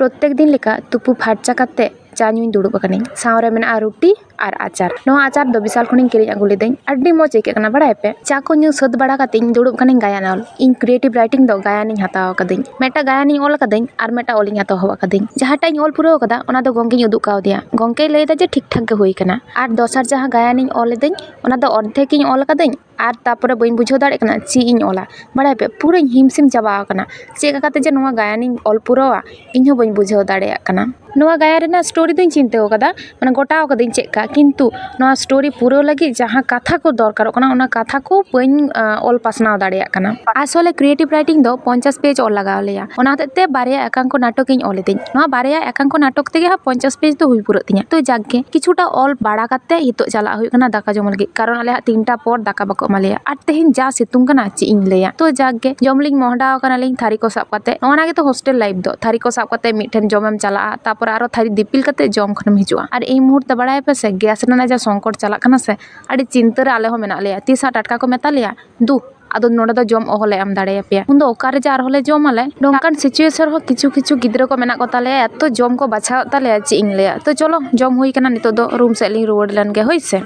प्रत्येक दिन लेका तुपु फार्चा काते चा ᱧᱩᱧ ᱫᱩᱲᱩᱵ ᱟᱠᱟᱱᱟᱹᱧ ᱥᱟᱶᱨᱮ ᱢᱮᱱᱟᱜᱼᱟ ᱨᱩᱴᱤ ᱟᱨ ᱟᱪᱟᱨ। ᱱᱚᱣᱟ ᱟᱪᱟᱨ ᱫᱚ ᱵᱤᱥᱟᱞ ᱠᱷᱚᱱᱤᱧ ᱠᱤᱨᱤᱧ ᱟᱹᱜᱩ ᱞᱤᱫᱟᱹᱧ। ᱟᱹᱰᱤ ᱢᱚᱡᱽ ᱟᱹᱭᱠᱟᱹᱜ ᱠᱟᱱᱟ ᱵᱟᱲᱟᱭ ᱯᱮ। ᱪᱟ ᱠᱚ ᱧᱩ ᱥᱟᱹᱛ ᱵᱟᱲᱟ ᱠᱟᱛᱮᱧ ᱫᱩᱲᱩᱵ ᱠᱟᱱᱟᱧ ᱜᱟᱭᱟᱱ ᱚᱞ। ᱤᱧ ᱠᱨᱤᱭᱮᱴᱤᱵᱷ ᱨᱟᱭᱴᱤᱝ ᱫᱚ ᱜᱟᱭᱟᱱᱤᱧ ᱦᱟᱛᱟᱣ ᱟᱠᱟᱫᱟᱹᱧ। ᱢᱤᱫᱴᱟᱝ ᱜᱟᱭᱟᱱᱤᱧ ᱚᱞ ᱟᱠᱟᱫᱟᱹᱧ ᱟᱨ ᱢᱤᱫᱴᱟᱝ ᱚᱞᱤᱧ ᱮᱛᱚᱦᱚᱵ ᱟᱠᱟᱫᱟᱹᱧ। ᱡᱟᱦᱟᱸᱴᱟᱜ ᱤᱧ ᱚᱞ ᱯᱩᱨᱟᱹᱣ ᱟᱠᱟᱫᱟ ᱚᱱᱟ ᱫᱚ ᱜᱚᱝᱠᱮᱧ ᱩᱫᱩᱜ ᱠᱟᱣᱫᱮᱭᱟ। ᱜᱚᱝᱠᱮᱭ ᱞᱟᱹᱭᱫᱟ ᱡᱮ ᱴᱷᱤᱠ ᱴᱷᱟᱠ ᱜᱮ ᱦᱩᱭ ᱟᱠᱟᱱᱟ। ᱟᱨ ᱫᱚᱥᱟᱨ ᱡᱟᱦᱟᱸ ᱜᱟᱭᱟᱱᱤᱧ ᱚᱞ ᱞᱤᱫᱟᱹᱧ ᱚᱱᱟ ᱫᱚ ᱚᱨᱫᱷᱮᱠᱤᱧ ᱚᱞ ᱟᱠᱟᱫᱟᱹᱧ ᱟᱨ ᱛᱟᱯᱚᱨᱮ ᱵᱟᱹᱧ ᱵᱩᱡᱷᱟᱹᱣ ᱫᱟᱲᱮᱭᱟᱜ ᱠᱟᱱᱟ ᱪᱮᱫ ᱤᱧ ᱚᱞᱟ। ᱵᱟᱲᱟᱭ ᱯᱮ ᱯᱩᱨᱟᱹᱧ ᱦᱤᱢᱥᱤᱢ ᱪᱟᱵᱟ ᱟᱠᱟᱱᱟ। ᱪᱮᱫ ᱞᱮᱠᱟᱛᱮ ᱡᱮ ᱱᱚᱣᱟ ᱜᱟᱭᱟᱱᱤᱧ ᱚᱞ ᱯᱩᱨᱟᱹᱣᱟ ᱤᱧ ᱦᱚᱸ ᱵᱟᱹᱧ ᱵᱩᱡᱷᱟᱹᱣ ᱫᱟᱲᱮᱭᱟᱜ ᱠᱟᱱᱟ। ᱱᱚᱣᱟ ᱜᱟᱭᱟᱱ ᱨᱮᱱᱟᱜ ᱥᱴᱳᱨᱤ ᱫᱚᱧ ᱪᱤᱱᱛᱟᱹᱣ ᱟᱠᱟᱫᱟ ᱢᱟᱱᱮ ᱜᱚᱴᱟᱣ ᱟᱠᱟᱫᱟᱹᱧ ᱪᱮᱫᱠᱟ ᱠᱤᱱᱛᱩ ᱱᱚᱣᱟ ᱥᱴᱳᱨᱤ ᱯᱩᱨᱟᱹᱣ ᱞᱟᱹᱜᱤᱫ ᱡᱟᱦᱟᱸ ᱠᱟᱛᱷᱟ ᱠᱚ ᱫᱚᱨᱠᱟᱨᱚᱜ ᱠᱟᱱᱟ ᱚᱱᱟ ᱠᱟᱛᱷᱟ ᱠᱚ ᱵᱟᱹᱧ ᱚᱞ ᱯᱟᱥᱱᱟᱣ ᱫᱟᱲᱮᱭᱟᱜ ᱠᱟᱱᱟ। ᱟᱥᱚᱞᱮ ᱠᱨᱤᱭᱮᱴᱤᱵᱷ ᱨᱟᱭᱴᱤᱝ ᱫᱚ 50 ᱯᱮᱡᱽ ᱚᱞ ᱞᱟᱜᱟᱣ ᱞᱮᱭᱟ। ᱚᱱᱟ ᱦᱚᱛᱮᱡ ᱛᱮ ᱵᱟᱨᱭᱟ ᱮᱠᱟᱝᱠᱚ ᱱᱟᱴᱚᱠᱤᱧ ᱚᱞ ᱞᱤᱫᱟᱹᱧ। ᱱᱚᱣᱟ ᱵᱟᱨᱭᱟ ᱮᱠᱟᱝᱠᱚ ᱱᱟᱴᱚᱠ ᱛᱮᱜᱮ ᱦᱟᱸᱜ 50 ᱯᱮᱡᱽ ᱫᱚ ᱦᱩᱭ ᱯᱩᱨᱟᱹᱜ ᱛᱤᱧᱟ। ᱛᱚ ᱡᱟᱠᱜᱮ ᱠᱤᱪᱷᱩᱴᱟ ᱚᱞ ᱵᱟᱲᱟ ᱠᱟᱛᱮ ᱱᱤᱛᱚᱜ ᱪᱟᱞᱟᱜ ᱦᱩᱭᱩᱜ ᱠᱟᱱᱟ ᱫᱟᱠᱟ ᱡᱚᱢ ᱞᱟᱹᱜᱤᱫ ᱠᱟᱨᱚᱱ ᱟᱞᱮᱭᱟᱜ 3টা ᱯᱚᱨ ᱫᱟᱠᱟ ᱵᱟᱠᱚ ᱮᱢᱟ ᱞᱮᱭᱟ। ᱟᱨ ᱛᱮᱦᱮᱧ ᱡᱟ ᱥᱤᱛᱩᱝ ᱠᱟᱱᱟ ᱪᱮᱫ ᱤᱧ ᱞᱟᱹᱭᱟ। ᱛᱚ ᱡᱟᱠᱜᱮ ᱡᱚᱢ ᱞᱤᱧ ᱢᱚᱦᱰᱟᱣ ᱟᱠᱟᱱᱟᱞᱤᱧ ᱛᱷᱟᱹᱨᱤ ko ᱥᱟᱵ ᱠᱟᱛᱮ ᱱᱚᱜᱼᱚᱱᱟ ᱜᱮᱛᱚ ᱦᱳᱥᱴᱮᱞ ᱞᱟᱭᱤᱯᱷ ᱫᱚ ᱛᱷᱟᱹᱨᱤ ko ᱥᱟᱵ ᱠᱟᱛᱮ ᱢᱤᱫᱴᱷᱮᱱ ᱡᱚᱢᱮᱢ ᱪᱟᱞᱟᱜᱼᱟ ᱛᱟᱯᱚᱨ ᱟᱨᱚ ᱛᱷᱟᱹᱨᱤ ᱫᱤᱯᱤᱞ ᱠᱟᱛᱮ ᱡᱚᱢ ᱠᱷᱚᱱᱮᱢ ᱦᱤᱡᱩᱜᱼᱟ। ᱟᱨ এই মুহূর্তে ᱵᱟᱲᱟᱭ ᱯᱮ ᱥᱮ ᱜᱮᱥ ᱨᱮᱱᱟᱜ ᱡᱟ ᱥᱚᱝᱠᱚᱴ ᱪᱟᱞᱟᱜ ᱠᱟᱱᱟ ᱥᱮ ᱟᱹᱰᱤ ᱪᱤᱱᱛᱟᱹ ᱨᱮ ᱟᱞᱮ ᱦᱚᱸ ᱢᱮᱱᱟᱜ ᱞᱮᱭᱟ। ᱛᱤᱥ ᱦᱟᱸᱜ ᱴᱟᱴᱠᱟ ᱠᱚ ᱢᱮᱛᱟ ᱞᱮᱭᱟ ᱫᱩ ᱟᱫᱚ ᱱᱚᱰᱮ ᱫᱚ ᱡᱚᱢ ᱚᱦᱚᱞᱮ ᱮᱢ ᱫᱟᱲᱮᱭᱟᱯᱮᱭᱟ। ᱩᱱᱫᱚ ᱚᱠᱟᱨᱮ ᱡᱮ ᱟᱨᱦᱚᱸ ᱞᱮ ᱡᱚᱢᱟᱞᱮ ᱱᱚᱝᱠᱟᱱ ᱥᱤᱪᱩᱭᱮᱥᱚᱱ ᱦᱚᱸ ᱠᱤᱪᱷᱩ ᱜᱤᱫᱽᱨᱟᱹ ᱠᱚ ᱢᱮᱱᱟᱜ ᱠᱚ ᱛᱟᱞᱮᱭᱟ ᱮᱛᱚ ᱡᱚᱢ ᱠᱚ ᱵᱟᱪᱷᱟᱣᱮᱫ ᱛᱟᱞᱮᱭᱟ ᱪᱮᱫ ᱤᱧ ᱞᱟᱹᱭᱟ। ᱛᱚ ᱪᱚᱞᱚ ᱡᱚᱢ ᱦᱩᱭ ᱠᱟᱱᱟ ᱱᱤᱛᱚᱜ ᱫᱚ ᱨᱩᱢ ᱥᱮᱫ ᱞᱤᱧ ᱨᱩᱣᱟᱹᱲ ᱞᱮᱱ ᱜᱮ ᱦᱳᱭ ᱥᱮ।